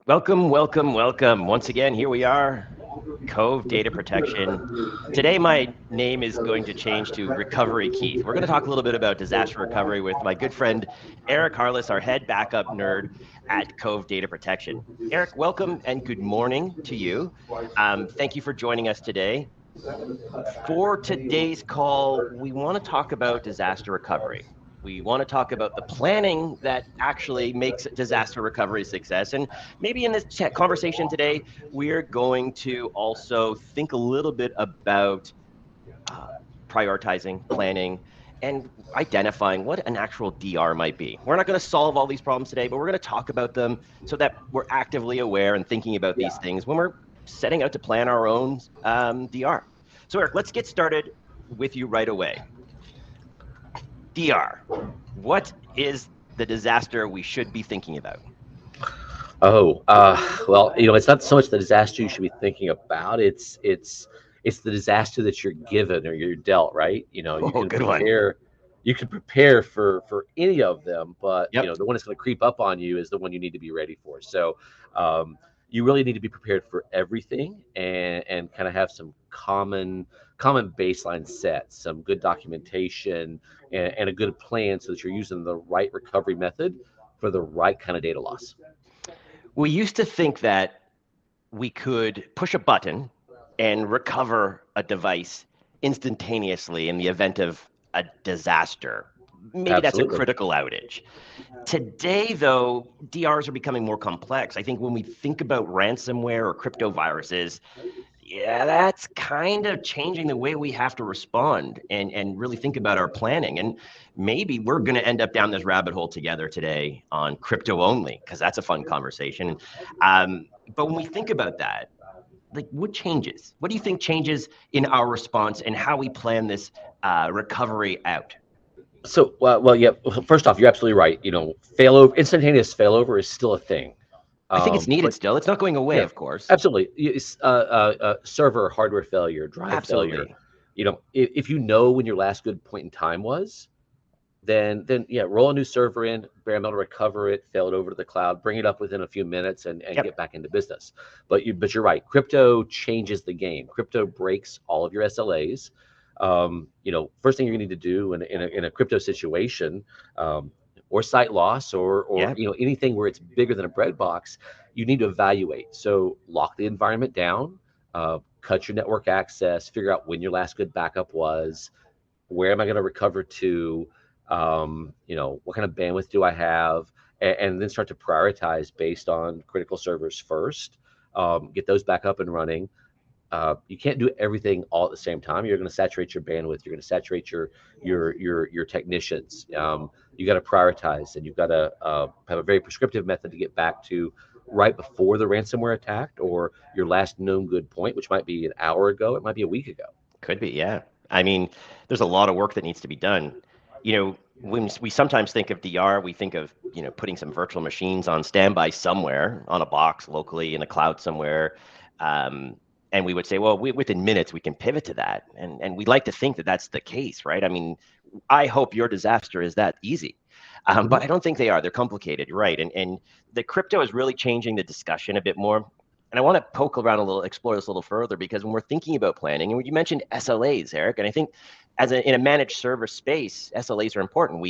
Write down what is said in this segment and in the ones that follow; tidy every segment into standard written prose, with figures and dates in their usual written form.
Welcome, welcome, welcome. Once again, here we are, Cove Data Protection. Today, my name is going to change to Recovery Keith. We're going to talk a little bit about disaster recovery with my good friend Eric Harless, our head backup nerd at Cove Data Protection. Eric, welcome and good morning to you. Thank you for joining us today. For today's call, we want to talk about disaster recovery. We want to talk about the planning that actually makes disaster recovery a success. And maybe in this conversation today, we're going to also think a little bit about uh, prioritizing, planning, and identifying what an actual DR might be. We're not going to solve all these problems today, but we're going to talk about them so that we're actively aware and thinking about these things when we're setting out to plan our own DR. So, Eric, let's get started with you right away. DR, what is the disaster we should be thinking about? Well, it's not so much the disaster you should be thinking about. It's the disaster that you're given or you're dealt, right? You Oh, can good one. prepare for any of them, but Yep. the one that's going to creep up on you is the one you need to be ready for. So, you really need to be prepared for everything and kind of have some common baseline sets, some good documentation, and a good plan so that you're using the right recovery method for the right kind of data loss. We used to think that we could push a button and recover a device instantaneously in the event of a disaster. Maybe that's a Absolutely. critical outage. Today, though, DRs are becoming more complex. I think when we think about ransomware or crypto viruses, yeah, that's kind of changing the way we have to respond and really think about our planning. And maybe we're going to end up down this rabbit hole together today on crypto only, because that's a fun conversation. But when we think about that, like what changes? What do you think changes in our response and how we plan this recovery out? Yeah. First off, you're absolutely right. Instantaneous failover is still a thing. I think it's needed But still. It's not going away, yeah, of course. absolutely. Server hardware failure, drive failure. Absolutely. If you know when your last good point in time was, then yeah, roll a new server in, bare metal, recover it, fail it over to the cloud, bring it up within a few minutes, and Yep. get back into business. But you're right. Crypto changes the game. Crypto breaks all of your SLAs. First thing you're going to need to do in a crypto situation, or site loss, or Yep. anything where it's bigger than a bread box, you need to evaluate. So lock the environment down, cut your network access, figure out when your last good backup was, where am I going to recover to, what kind of bandwidth do I have, and then start to prioritize based on critical servers first. Get those back up and running. You can't do everything all at the same time. You're going to saturate your bandwidth. You're going to saturate your technicians. You got to prioritize, and you've got to have a very prescriptive method to get back to right before the ransomware attacked, or your last known good point, which might be an hour ago. It might be a week ago. Could be, yeah. I mean, there's a lot of work that needs to be done. When we sometimes think of DR, we think of, putting some virtual machines on standby somewhere on a box locally in a cloud somewhere. And we would say, well, within minutes, we can pivot to that. And we'd like to think that that's the case, right? I mean, I hope your disaster is that easy. But I don't think they are. They're complicated, right? And the crypto is really changing the discussion a bit more. And I want to poke around a little, explore this a little further, because when we're thinking about planning, and you mentioned SLAs, Eric, and I think in a managed service space, SLAs are important.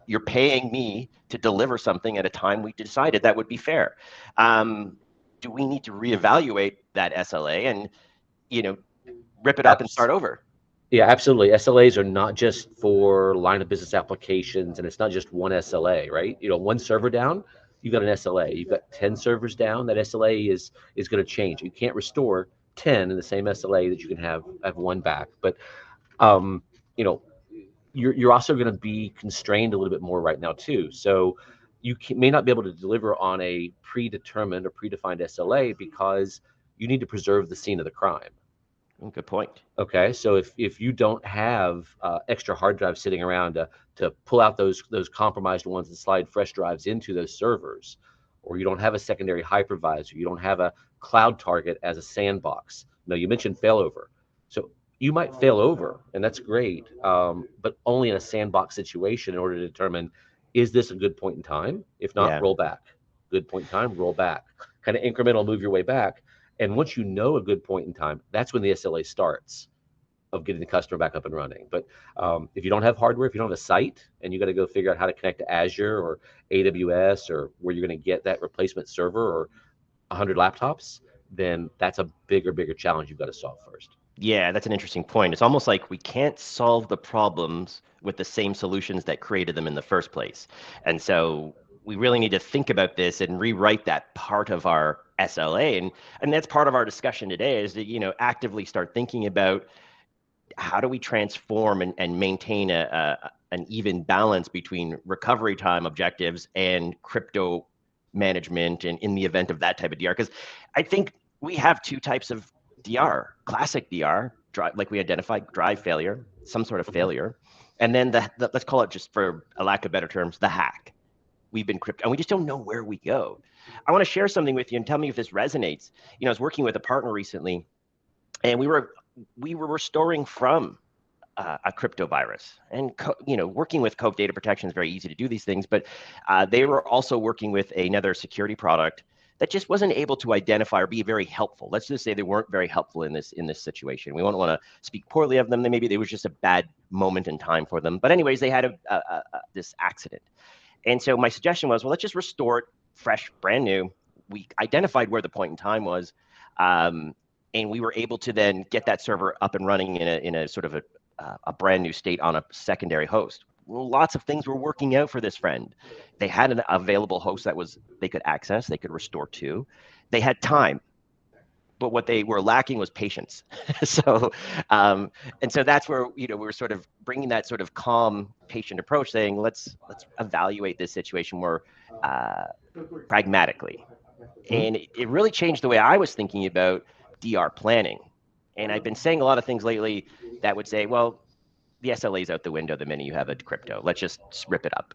You're paying me to deliver something at a time we decided that would be fair. Do we need to reevaluate that SLA and, you know, rip it up and start Abs- over? Yeah, absolutely. SLAs are not just for line of business applications, and it's not just one SLA, right? One server down, you've got an SLA. You've got 10 servers down, that SLA is going to change. You can't restore 10 in the same SLA that you can have one back. But um, you know, you're also going to be constrained a little bit more right now too. So may not be able to deliver on a predetermined or predefined SLA because you need to preserve the scene of the crime. Good point. Okay, so if you don't have extra hard drives sitting around to pull out those compromised ones and slide fresh drives into those servers, or you don't have a secondary hypervisor, you don't have a cloud target as a sandbox. No, you mentioned failover, so you might fail over, and that's great, but only in a sandbox situation in order to determine, is this a good point in time? If not, Yeah. roll back. good point in time, roll back, kind of incremental, move your way back. And once you know a good point in time, that's when the SLA starts of getting the customer back up and running. But if you don't have hardware, if you don't have a site, and you got to go figure out how to connect to Azure or AWS or where you're going to get that replacement server or 100 laptops, then that's a bigger challenge you've got to solve first. Yeah, that's an interesting point. It's almost like we can't solve the problems with the same solutions that created them in the first place. And so we really need to think about this and rewrite that part of our SLA. And that's part of our discussion today is to, actively start thinking about how do we transform and maintain an even balance between recovery time objectives and crypto management and in the event of that type of DR? Because I think we have two types of DR: classic DR, like we identified, drive failure, some sort of failure, and then the let's call it, just for a lack of better terms, the hack. We've been crypto, and we just don't know where we go. I want to share something with you and tell me if this resonates. I was working with a partner recently, and we were restoring from a crypto virus. And working with Cove data protection is very easy to do these things, but they were also working with another security product that just wasn't able to identify or be very helpful. Let's just say they weren't very helpful in this situation. We won't want to speak poorly of them. Maybe there was just a bad moment in time for them. But anyways, they had this accident. And so my suggestion was, well, let's just restore it fresh, brand new. We identified where the point in time was. And we were able to then get that server up and running in a sort of a brand new state on a secondary host. Well, lots of things were working out for this friend. They had an available host that they could access, they could restore to. They had time, but what they were lacking was patience. So, and so that's where we were sort of bringing that sort of calm, patient approach, saying let's evaluate this situation more pragmatically. And it really changed the way I was thinking about DR planning. And I've been saying a lot of things lately that would say, well, the SLA is out the window the minute you have a crypto. Let's just rip it up.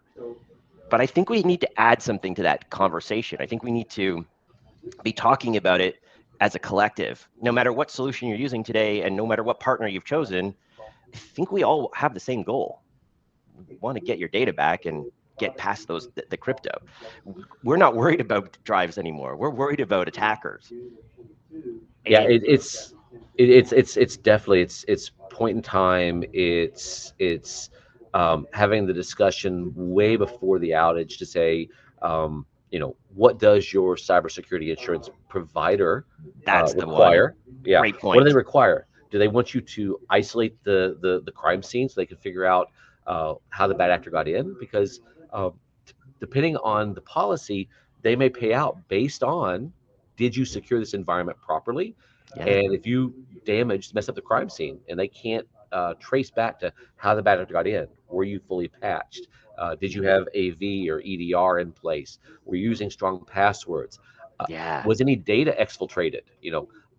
But I think we need to add something to that conversation. I think we need to be talking about it as a collective. No matter what solution you're using today and no matter what partner you've chosen, I think we all have the same goal. We want to get your data back and get past the crypto. We're not worried about drives anymore. We're worried about attackers. Yeah, And it's definitely it's point in time. It's having the discussion way before the outage to say, what does your cybersecurity insurance provider that's the one. require? Yeah, Great what do they point. require? Do they want you to isolate the crime scene so they can figure out how the bad actor got in? Because uh, depending on the policy, they may pay out based on, did you secure this environment properly? Yeah. And if you mess up the crime scene, and they can't trace back to how the bad actor got in, were you fully patched? Did you have AV or EDR in place? Were you using strong passwords? Uh, Yeah. was any data exfiltrated?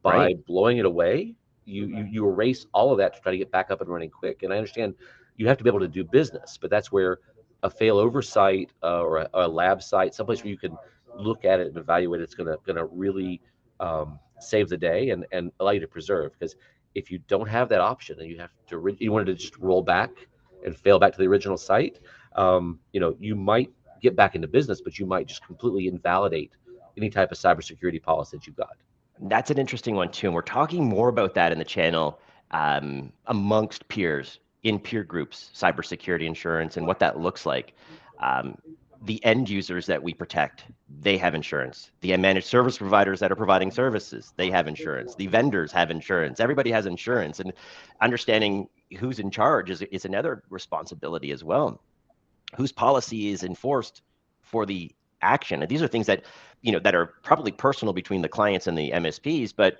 By Right. blowing it away, you erase all of that to try to get back up and running quick. And I understand you have to be able to do business, but that's where a failover site or a lab site, someplace where you can look at it and evaluate it's gonna really save the day and allow you to preserve. Because if you don't have that option and you wanted to just roll back and fail back to the original site, you might get back into business, but you might just completely invalidate any type of cybersecurity policy that you've got. That's an interesting one too. And we're talking more about that in the channel, amongst peers, in peer groups, cybersecurity insurance, and what that looks like. Um, the end users that we protect, they have insurance. The managed service providers that are providing services, they have insurance. The vendors have insurance. Everybody has insurance. And understanding who's in charge is another responsibility as well. Whose policy is enforced for the action? And these are things that that are probably personal between the clients and the MSPs, but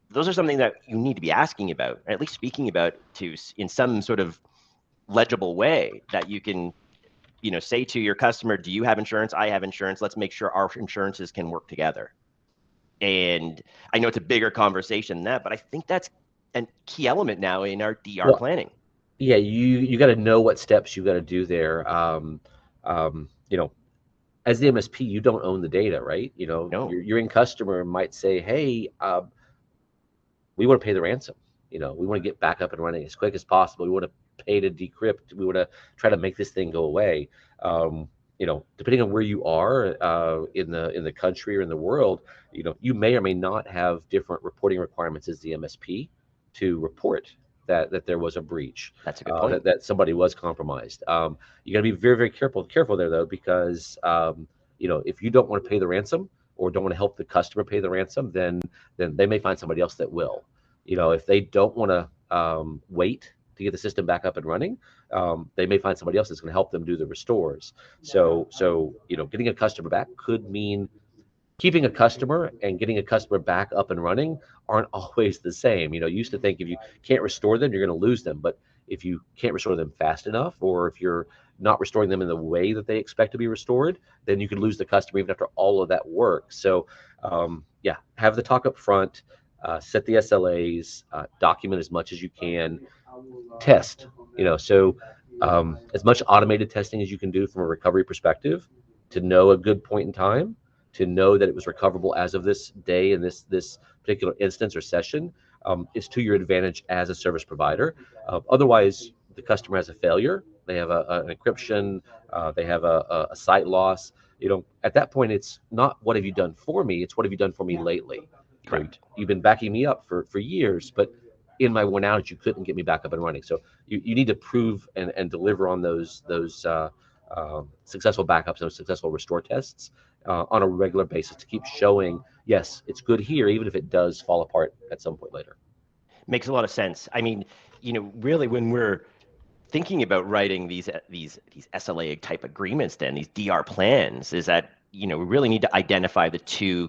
those are something that you need to be asking about, or at least speaking about to in some sort of legible way that you can say to your customer, do you have insurance? I have insurance. Let's make sure our insurances can work together. And I know it's a bigger conversation than that, but I think that's a key element now in our DR Well, planning. yeah, you got to know what steps you got to do there. Um, you know, as the MSP, you don't own the data, right? No. Your end customer might say, "Hey, we want to pay the ransom. We want to get back up and running as quick as possible. We want to pay to decrypt. We want to try to make this thing go away." depending on where you are in the country or in the world, you may or may not have different reporting requirements as the MSP to report that there was a breach, That's a good point. that somebody was compromised. You got to be very, very careful there though, because if you don't want to pay the ransom or don't want to help the customer pay the ransom, then they may find somebody else that will. If they don't want to wait to get the system back up and running, they may find somebody else that's going to help them do the restores. So getting a customer back could mean keeping a customer, and getting a customer back up and running aren't always the same. You used to think if you can't restore them, you're going to lose them. But if you can't restore them fast enough, or if you're not restoring them in the way that they expect to be restored, then you could lose the customer even after all of that work. So, yeah, have the talk up front, set the SLAs, document as much as you can, test. As much automated testing as you can do from a recovery perspective, to know a good point in time, to know that it was recoverable as of this day in this particular instance or session, is to your advantage as a service provider. Otherwise, the customer has a failure. They have an encryption. They have a site loss. At that point, it's not what have you done for me. It's what have you done for me lately. Correct. You've been backing me up for years, but in my one outage, you couldn't get me back up and running. So you need to prove and deliver on those successful backups, those successful restore tests on a regular basis to keep showing, yes, it's good here, even if it does fall apart at some point later. Makes a lot of sense. I mean, really, when we're thinking about writing these SLA type agreements, then these DR plans, is that we really need to identify the two.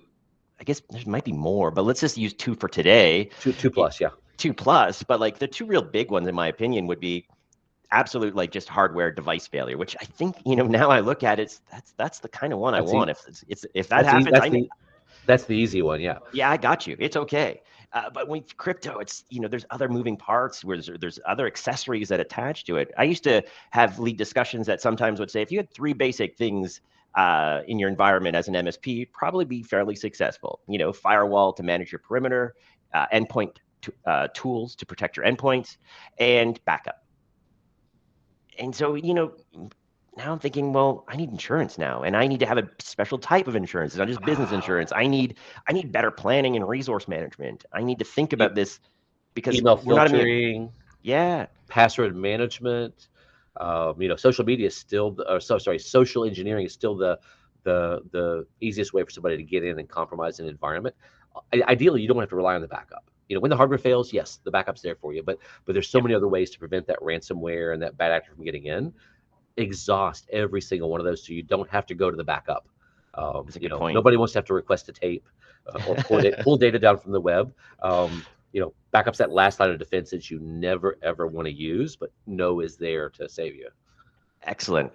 I guess there might be more, but let's just use two for today. Two plus, yeah. Two plus, but like the two real big ones, in my opinion, would be absolute like just hardware device failure, which I think now I look at it, that's the kind of one I want. If that happens, that's the easy one, yeah. Yeah, I got you. It's okay. But with crypto, it's there's other moving parts where there's other accessories that attach to it. I used to have lead discussions that sometimes would say if you had three basic things in your environment as an MSP, you'd probably be fairly successful. Firewall to manage your perimeter, endpoint tools to protect your endpoints, and backup. And so now I'm thinking, well, I need insurance now, and I need to have a special type of insurance. It's not just business insurance. I need better planning and resource management. I need to think about this because email we're not immune. filtering, Yeah, password management. Social media is still, social engineering is still the easiest way for somebody to get in and compromise an environment. Ideally, you don't have to rely on the backup. When the hardware fails, yes, the backup's there for you, but there's so many other ways to prevent that ransomware and that bad actor from getting in. Exhaust every single one of those so you don't have to go to the backup. That's a good point. Nobody wants to have to request a tape or pull data down from the web. Backup's that last line of defense that you never ever want to use, but know is there to save you. Excellent.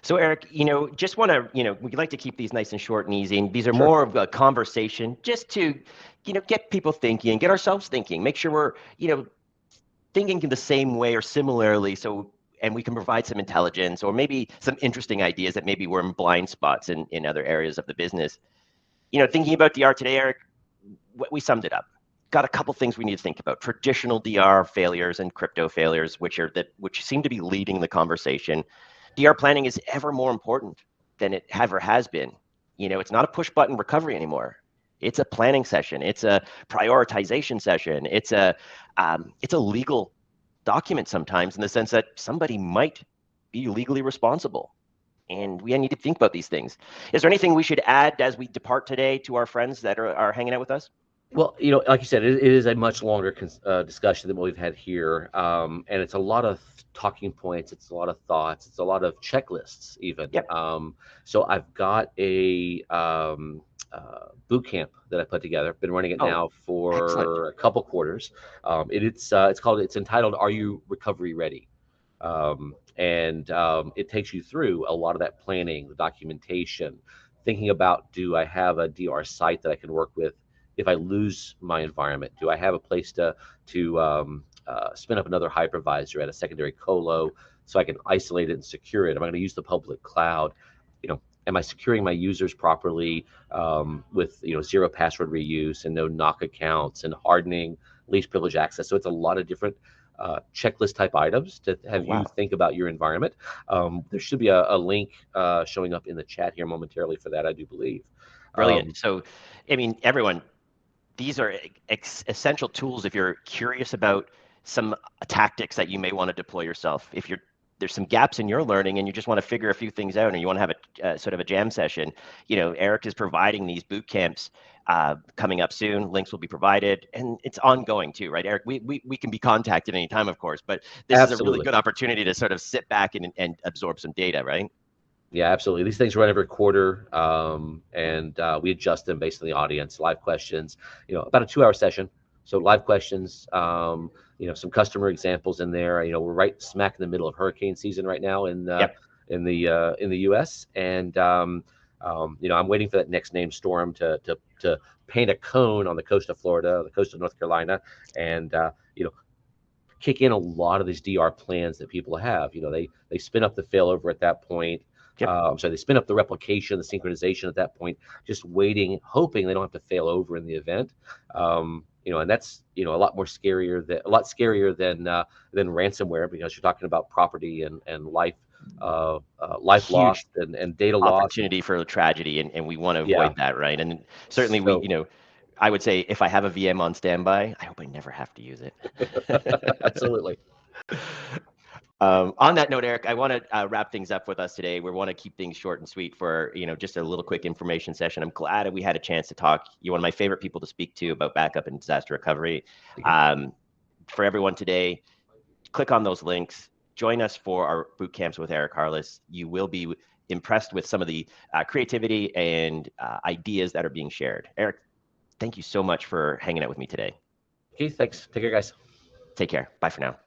So Eric, just want to, we'd like to keep these nice and short and easy. And these are Sure. more of a conversation just to, get people thinking, get ourselves thinking, make sure we're, thinking in the same way or similarly. And we can provide some intelligence or maybe some interesting ideas that maybe we're in blind spots in other areas of the business. Thinking about DR today, Eric, we summed it up. Got a couple things we need to think about: traditional DR failures and crypto failures, which seem to be leading the conversation. DR planning is ever more important than it ever has been. It's not a push button recovery anymore. It's a planning session. It's a prioritization session. It's a legal document sometimes, in the sense that somebody might be legally responsible. And we need to think about these things. Is there anything we should add as we depart today to our friends that are hanging out with us? Well, like you said, it is a much longer discussion than what we've had here, and it's a lot of talking points. It's a lot of thoughts. It's a lot of checklists, even. Yep. So I've got a boot camp that I put together. Been running it now for excellent. a couple quarters. It's entitled "Are You Recovery Ready?" It takes you through a lot of that planning, the documentation, thinking about, do I have a DR site that I can work with if I lose my environment? Do I have a place to spin up another hypervisor at a secondary colo so I can isolate it and secure it? Am I going to use the public cloud? Am I securing my users properly with zero password reuse and no knock accounts and hardening least privilege access? So it's a lot of different checklist type items to Oh, have you wow. think about your environment. There should be a link showing up in the chat here momentarily for that, I do believe. Brilliant. Um, So, I mean, everyone, these are essential tools if you're curious about some tactics that you may want to deploy yourself. If you're there's some gaps in your learning and you just want to figure a few things out and you want to have a sort of a jam session, Eric is providing these boot camps coming up soon. Links will be provided and it's ongoing too, right, Eric? We can be contacted anytime, of course, but this is a really Absolutely. good opportunity to sort of sit back and absorb some data, right? Yeah, absolutely. These things run every quarter, and we adjust them based on the audience. Live questions, about a 2-hour session. So live questions, some customer examples in there. We're right smack in the middle of hurricane season right now Yep. in the U.S. And I'm waiting for that next named storm to paint a cone on the coast of Florida, the coast of North Carolina, and kick in a lot of these DR plans that people have. They spin up the failover at that point. Yep. So they spin up the replication, the synchronization at that point, just waiting, hoping they don't have to fail over in the event. And that's a lot scarier than ransomware because you're talking about property and life Huge lost and data loss. And opportunity for tragedy, and we want to yeah, avoid that, right? And certainly so I would say if I have a VM on standby, I hope I never have to use it. absolutely. On that note, Eric, I want to wrap things up with us today. We want to keep things short and sweet for just a little quick information session. I'm glad that we had a chance to talk. You're one of my favorite people to speak to about backup and disaster recovery. Um, for everyone today, click on those links. Join us for our boot camps with Eric Harless. You will be impressed with some of the creativity and ideas that are being shared. Eric, thank you so much for hanging out with me today. Keith, thanks. Take care, guys. Take care. Bye for now.